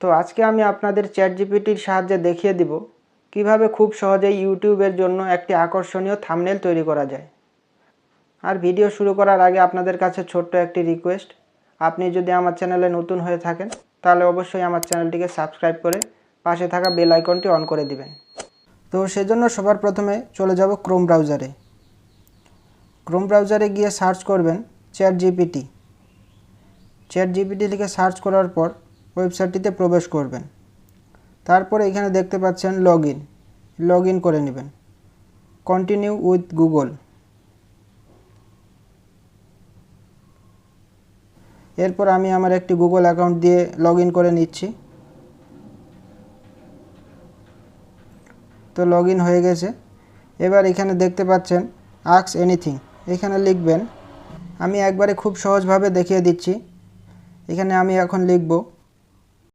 তো আজকে আমি আপনাদের চ্যাটজিপিটির সাহায্যে দেখিয়ে দিব কিভাবে খুব সহজেই ইউটিউবের জন্য একটি আকর্ষণীয় থাম্বনেল তৈরি করা যায়। আর ভিডিও শুরু করার আগে আপনাদের কাছে ছোট্ট একটি রিকোয়েস্ট, আপনি যদি আমার চ্যানেলে নতুন হয়ে থাকেন তাহলে অবশ্যই আমার চ্যানেলটিকে সাবস্ক্রাইব করে পাশে থাকা বেল আইকনটি অন করে দিবেন। তো সেজন্য সবার প্রথমে চলে যাব ক্রোম ব্রাউজারে। ক্রোম ব্রাউজারে গিয়ে সার্চ করবেন চ্যাটজিপিটি। চ্যাটজিপিটি লিখে সার্চ করার পর ওয়েবসাইটটিতে প্রবেশ করবেন। তারপরে এখানে দেখতে পাচ্ছেন লগ ইন করে নেবেন। Continue with Google. এরপর আমি আমার একটি গুগল অ্যাকাউন্ট দিয়ে লগ ইন করে নিচ্ছি। তো লগ ইন হয়ে গেছে। এবার এখানে দেখতে পাচ্ছেন আস্ক এনিথিং, এখানে লিখবেন। আমি একবারে খুব সহজভাবে দেখিয়ে দিচ্ছি। এখানে আমি এখন লিখব